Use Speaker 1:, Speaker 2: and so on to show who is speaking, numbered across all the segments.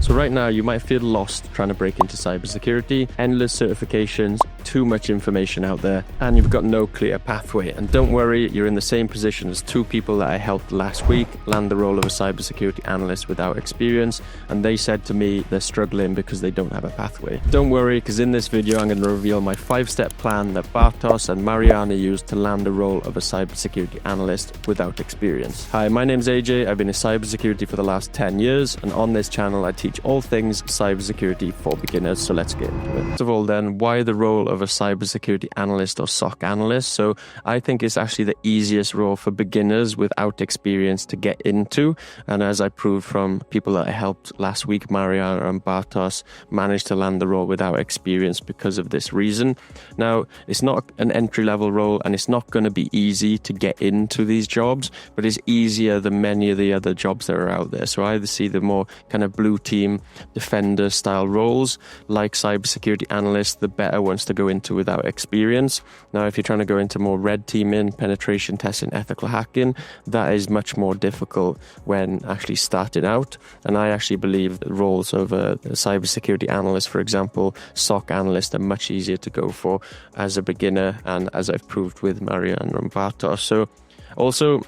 Speaker 1: So right now you might feel lost trying to break into cybersecurity, endless certifications, too much information out there, and you've got no clear pathway. And don't worry, you're in the same position as two people that I helped last week land the role of a cybersecurity analyst without experience, and they said to me they're struggling because they don't have a pathway. Don't worry, because in this video I'm going to reveal my 5-step plan that Bartosz and Mariana used to land the role of a cybersecurity analyst without experience. Hi, my name's AJ. I've been in cybersecurity for the last 10 years, and on this channel I teach all things cybersecurity for beginners. So let's get into it. First of all then, why the role of a cybersecurity analyst or SOC analyst? So I think it's actually the easiest role for beginners without experience to get into, and as I proved from people that I helped last week, Mariana and Bartosz managed to land the role without experience because of this reason. Now, it's not an entry-level role and it's not going to be easy to get into these jobs, but it's easier than many of the other jobs that are out there. So I either see the more kind of blue team defender style roles like cybersecurity analyst, the better ones to go into without experience. Now, if you're trying to go into more red teaming, penetration testing, ethical hacking, that is much more difficult when actually starting out. And I actually believe the roles of a cybersecurity analyst, for example, SOC analyst, are much easier to go for as a beginner, and as I've proved with Mariana and Bartosz. So also,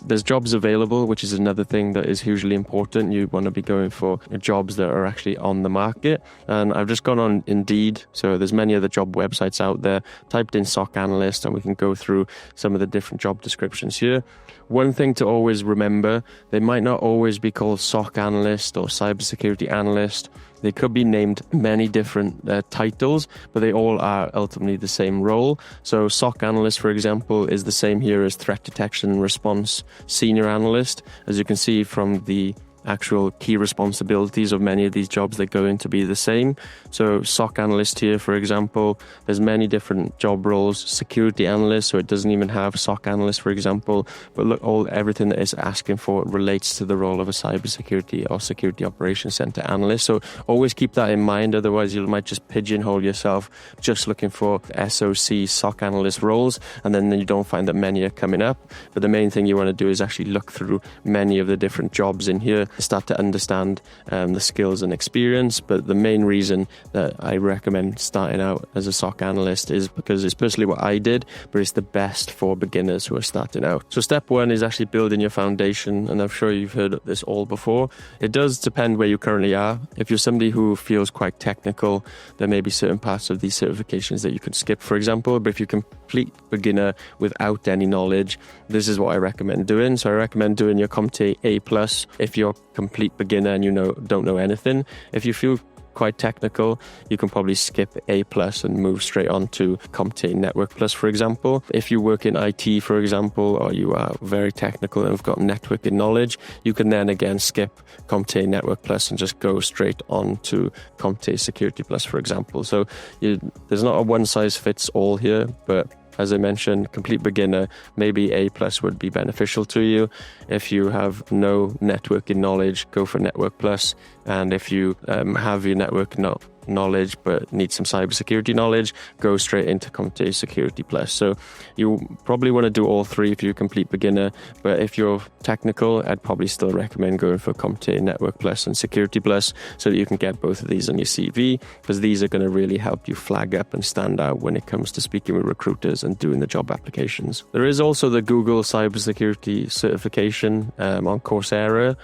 Speaker 1: there's jobs available, which is another thing that is hugely important. You want to be going for jobs that are actually on the market. And I've just gone on Indeed. So there's many other job websites out there. Typed in SOC analyst and we can go through some of the different job descriptions here. One thing to always remember, they might not always be called SOC analyst or cybersecurity analyst. They could be named many different titles, but they all are ultimately the same role. So SOC analyst, for example, is the same here as threat detection and response senior analyst. As you can see from the actual key responsibilities of many of these jobs, they're going to be the same. So SOC analyst here, for example, there's many different job roles. Security analyst, so it doesn't even have SOC analyst, for example, but look, everything that it's asking for relates to the role of a cybersecurity or security operations center analyst. So always keep that in mind, otherwise you might just pigeonhole yourself just looking for SOC analyst roles, and then you don't find that many are coming up. But the main thing you want to do is actually look through many of the different jobs in here, start to understand the skills and experience. But the main reason that I recommend starting out as a SOC analyst is because it's personally what I did, but it's the best for beginners who are starting out. So step one is actually building your foundation, and I'm sure you've heard of this all before. It does depend where you currently are. If you're somebody who feels quite technical, there may be certain parts of these certifications that you can skip, for example. But if you're a complete beginner without any knowledge, this is what I recommend doing. So I recommend doing your CompTIA A+ if you're complete beginner and don't know anything. If you feel quite technical, you can probably skip A+ and move straight on to CompTIA Network Plus, for example. If you work in IT, for example, or you are very technical and have got networking knowledge, you can then again skip CompTIA Network Plus and just go straight on to CompTIA Security Plus, for example. So there's not a one-size-fits-all here, but as I mentioned, complete beginner, maybe A+ would be beneficial to you. If you have no networking knowledge, go for Network Plus. And if you have your network knowledge but need some cybersecurity knowledge, go straight into CompTIA Security Plus. So you probably want to do all three if you're a complete beginner, but if you're technical, I'd probably still recommend going for CompTIA Network Plus and Security Plus so that you can get both of these on your CV, because these are going to really help you flag up and stand out when it comes to speaking with recruiters and doing the job applications. There is also the Google Cybersecurity certification on Coursera.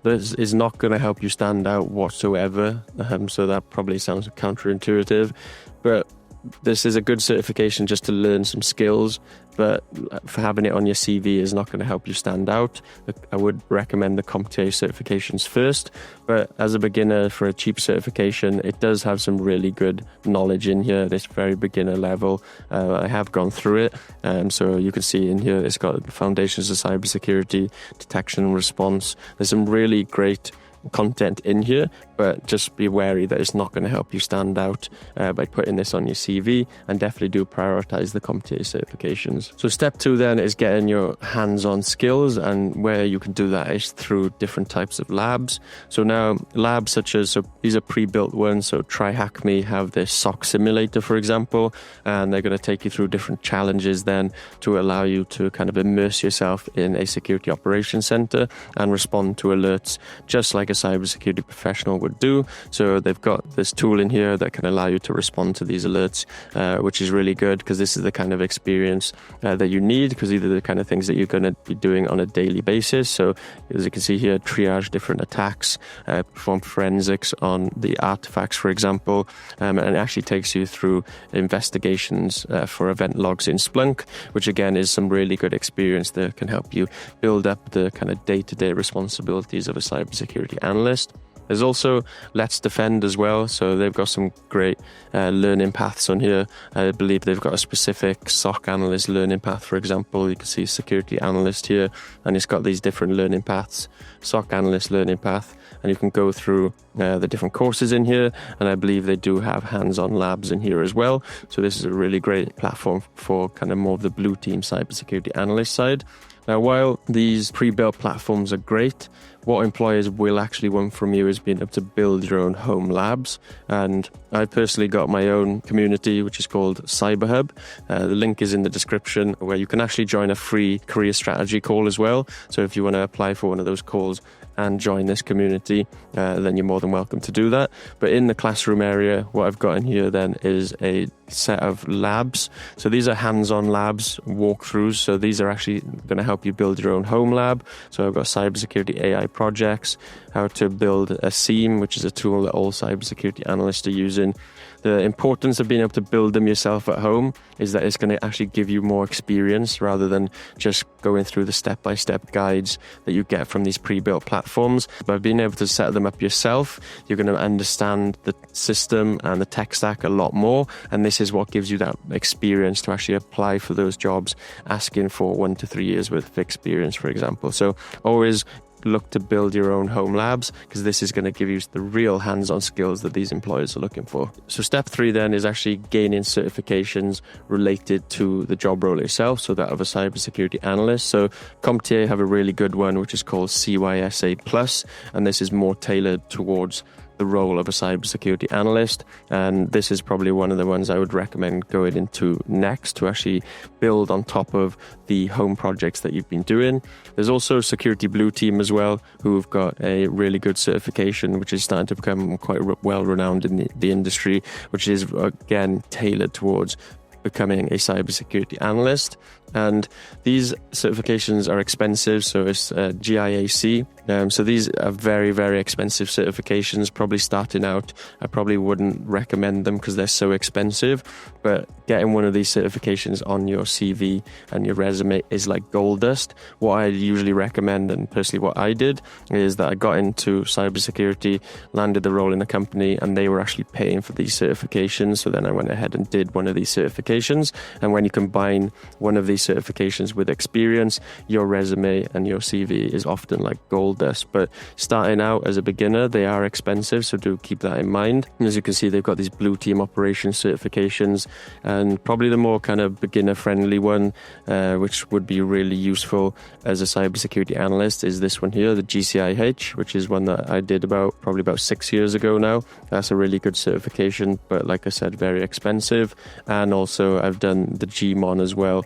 Speaker 1: This is not going to help you stand out whatsoever, so that probably sounds counterintuitive, but this is a good certification just to learn some skills, but for having it on your CV is not going to help you stand out. I would recommend the CompTIA certifications first, but as a beginner for a cheap certification, it does have some really good knowledge in here. It's very beginner level. I have gone through it, so you can see in here it's got foundations of cybersecurity, detection and response. There's some really great content in here, but just be wary that it's not going to help you stand out by putting this on your CV, and definitely do prioritize the CompTIA certifications. So step 2 then is getting your hands-on skills, and where you can do that is through different types of labs. So now labs such as, so these are pre-built ones, so TryHackMe have this SOC simulator, for example, and they're going to take you through different challenges then to allow you to kind of immerse yourself in a security operations center and respond to alerts just like a cybersecurity professional would do. So they've got this tool in here that can allow you to respond to these alerts, which is really good because this is the kind of experience that you need, because these are the kind of things that you're going to be doing on a daily basis. So as you can see here, triage different attacks, perform forensics on the artifacts, for example, and it actually takes you through investigations for event logs in Splunk, which again is some really good experience that can help you build up the kind of day-to-day responsibilities of a cybersecurity analyst. There's also Let's Defend as well. So they've got some great learning paths on here. I believe they've got a specific SOC Analyst learning path, for example. You can see Security Analyst here, and it's got these different learning paths, SOC Analyst learning path, and you can go through the different courses in here. And I believe they do have hands-on labs in here as well. So this is a really great platform for kind of more of the blue team cybersecurity analyst side. Now, while these pre-built platforms are great, what employers will actually want from you is being able to build your own home labs. And I personally got my own community, which is called CyberHub. The link is in the description, where you can actually join a free career strategy call as well. So if you want to apply for one of those calls and join this community, then you're more than welcome to do that. But in the classroom area, what I've got in here then is a set of labs. So these are hands-on labs, walkthroughs. So these are actually going to help you build your own home lab. So I've got cybersecurity AI projects, how to build a SIEM, which is a tool that all cybersecurity analysts are using. The importance of being able to build them yourself at home is that it's going to actually give you more experience rather than just going through the step-by-step guides that you get from these pre-built platforms. By being able to set them up yourself, you're going to understand the system and the tech stack a lot more, and this is what gives you that experience to actually apply for those jobs, asking for 1 to 3 years worth of experience, for example. So always look to build your own home labs, because this is going to give you the real hands-on skills that these employers are looking for. So step 3 then is actually gaining certifications related to the job role itself, so that of a cybersecurity analyst. So CompTIA have a really good one, which is called CYSA+, and this is more tailored towards the role of a cybersecurity analyst, and this is probably one of the ones I would recommend going into next to actually build on top of the home projects that you've been doing. There's also Security Blue Team as well, who've got a really good certification, which is starting to become quite well renowned in the industry, which is again tailored towards becoming a cybersecurity analyst. And these certifications are expensive, so it's GIAC. So these are very, very expensive certifications. Probably starting out, I probably wouldn't recommend them because they're so expensive. But getting one of these certifications on your CV and your resume is like gold dust. What I usually recommend, and personally what I did, is that I got into cybersecurity, landed the role in a company, and they were actually paying for these certifications. So then I went ahead and did one of these certifications. And when you combine one of these certifications with experience, your resume and your CV is often like gold dust. But starting out as a beginner, they are expensive, so do keep that in mind. And as you can see, they've got these blue team operations certifications, and probably the more kind of beginner friendly one, which would be really useful as a cybersecurity analyst, is this one here, the GCIH, which is one that I did probably about 6 years ago now. That's a really good certification, but like I said, very expensive. And also I've done the GMON as well,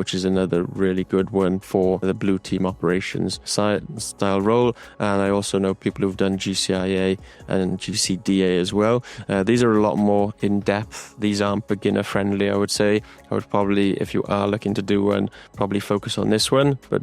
Speaker 1: which is another really good one for the blue team operations style role. And I also know people who've done GCIA and GCDA as well. These are a lot more in depth. These aren't beginner friendly, I would say. I would probably, if you are looking to do one, probably focus on this one. But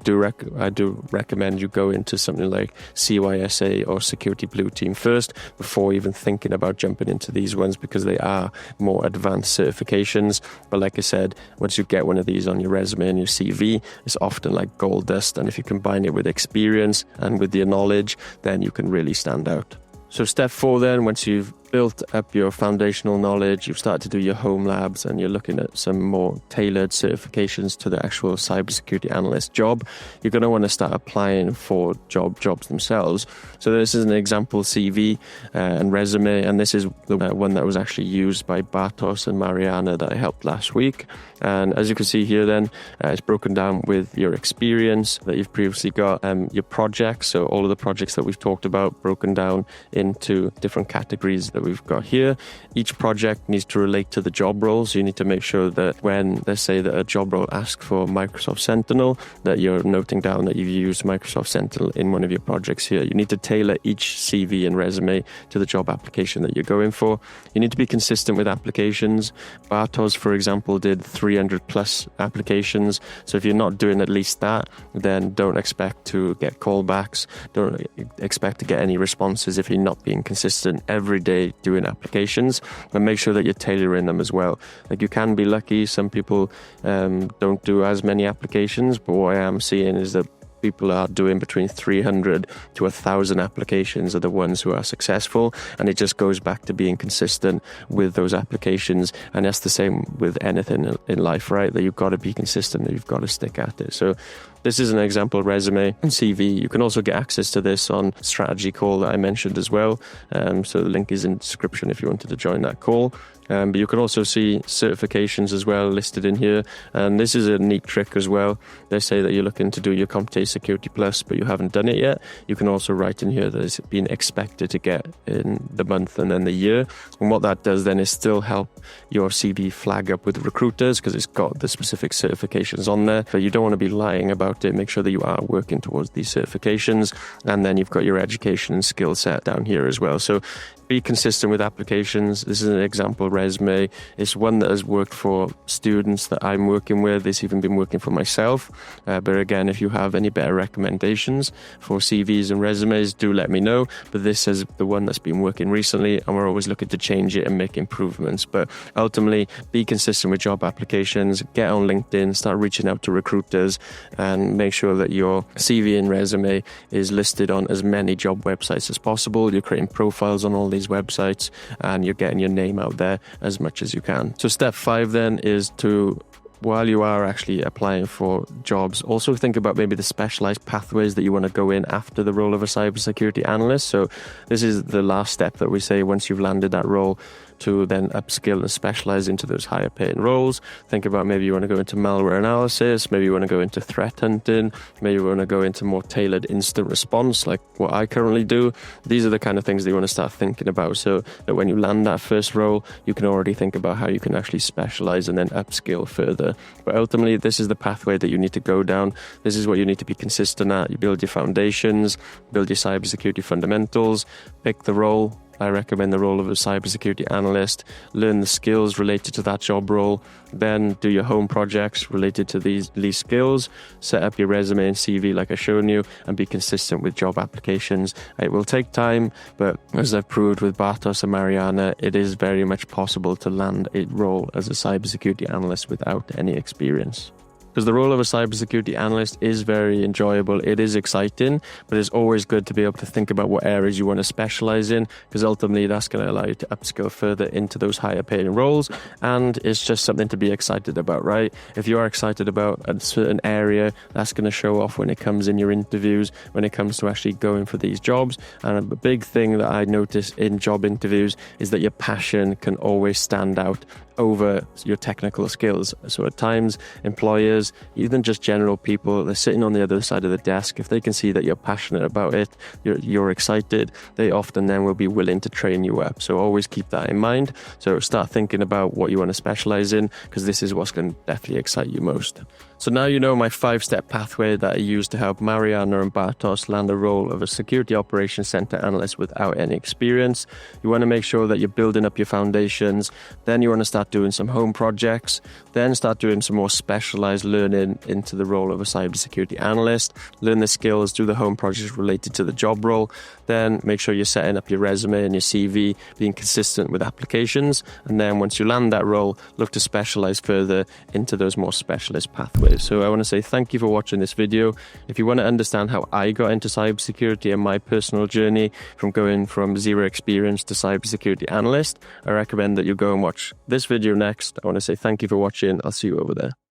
Speaker 1: I do recommend you go into something like CYSA or Security Blue Team first before even thinking about jumping into these ones, because they are more advanced certifications. But like I said, once you get one of these on your resume and your CV, it's often like gold dust. And if you combine it with experience and with your knowledge, then you can really stand out. So step 4 then, once you've built up your foundational knowledge, you've started to do your home labs, and you're looking at some more tailored certifications to the actual cybersecurity analyst job, you're going to want to start applying for jobs themselves. So this is an example CV and resume, and this is the one that was actually used by Bartos and Mariana that I helped last week. And as you can see here then, it's broken down with your experience that you've previously got, your projects, so all of the projects that we've talked about broken down into different categories that we've got here. Each project needs to relate to the job role, so you need to make sure that when, let's say that a job role asks for Microsoft Sentinel, that you're noting down that you've used Microsoft Sentinel in one of your projects here. You need to tailor each CV and resume to the job application that you're going for. You need to be consistent with applications. Bartos, for example, did 300 plus applications. So if you're not doing at least that, then don't expect to get callbacks. Don't expect to get any responses if you're not being consistent every day doing applications. And make sure that you're tailoring them as well. Like, you can be lucky. Some people don't do as many applications, but what I am seeing is that people are doing between 300 to 1,000 applications are the ones who are successful, and it just goes back to being consistent with those applications. And that's the same with anything in life, right? That you've got to be consistent, that you've got to stick at it. So this is an example resume and CV. You can also get access to this on strategy call that I mentioned as well. So the link is in the description if you wanted to join that call. But you can also see certifications as well listed in here. And this is a neat trick as well. They say that you're looking to do your CompTIA Security Plus, but you haven't done it yet. You can also write in here that it's been expected to get in the month and then the year. And what that does then is still help your CV flag up with recruiters because it's got the specific certifications on there. But you don't want to be lying about it. Make sure that you are working towards these certifications. And then you've got your education and skill set down here as well. So be consistent with applications. This is an example resume. It's one that has worked for students that I'm working with. It's even been working for myself. But again, if you have any better recommendations for CVs and resumes, do let me know. But this is the one that's been working recently, and we're always looking to change it and make improvements. But ultimately, be consistent with job applications. Get on LinkedIn, start reaching out to recruiters, and make sure that your CV and resume is listed on as many job websites as possible. You're creating profiles on all these websites, and you're getting your name out there as much as you can. So step 5 then is to, while you are actually applying for jobs, also think about maybe the specialized pathways that you want to go in after the role of a cybersecurity analyst. So this is the last step that we say once you've landed that role, to then upskill and specialize into those higher paying roles. Think about maybe you want to go into malware analysis, maybe you want to go into threat hunting, maybe you want to go into more tailored instant response like what I currently do. These are the kind of things that you want to start thinking about, so that when you land that first role, you can already think about how you can actually specialize and then upskill further. But ultimately, this is the pathway that you need to go down. This is what you need to be consistent at. You build your foundations, build your cybersecurity fundamentals, pick the role. I recommend the role of a cybersecurity analyst, learn the skills related to that job role, then do your home projects related to these skills, set up your resume and CV like I've shown you, and be consistent with job applications. It will take time, but as I've proved with Bartos and Mariana, it is very much possible to land a role as a cybersecurity analyst without any experience. Because the role of a cybersecurity analyst is very enjoyable, it is exciting, but it's always good to be able to think about what areas you want to specialize in, because ultimately that's going to allow you to upskill further into those higher paying roles, and it's just something to be excited about, right? If you are excited about a certain area, that's going to show off when it comes in your interviews, when it comes to actually going for these jobs. And a big thing that I notice in job interviews is that your passion can always stand out over your technical skills. So at times, employers, even just general people, they're sitting on the other side of the desk. If they can see that you're passionate about it, you're excited, they often then will be willing to train you up. So always keep that in mind. So start thinking about what you want to specialize in, because this is what's going to definitely excite you most. So now you know my 5-step pathway that I use to help Mariana and Bartos land the role of a security operations center analyst without any experience. You want to make sure that you're building up your foundations. Then you want to start doing some home projects. Then start doing some more specialized learning into the role of a cybersecurity analyst. Learn the skills, do the home projects related to the job role. Then make sure you're setting up your resume and your CV, being consistent with applications. And then once you land that role, look to specialize further into those more specialist pathways. So I want to say thank you for watching this video. If you want to understand how I got into cybersecurity and my personal journey from going from zero experience to cybersecurity analyst, I recommend that you go and watch this video next. I want to say thank you for watching. I'll see you over there.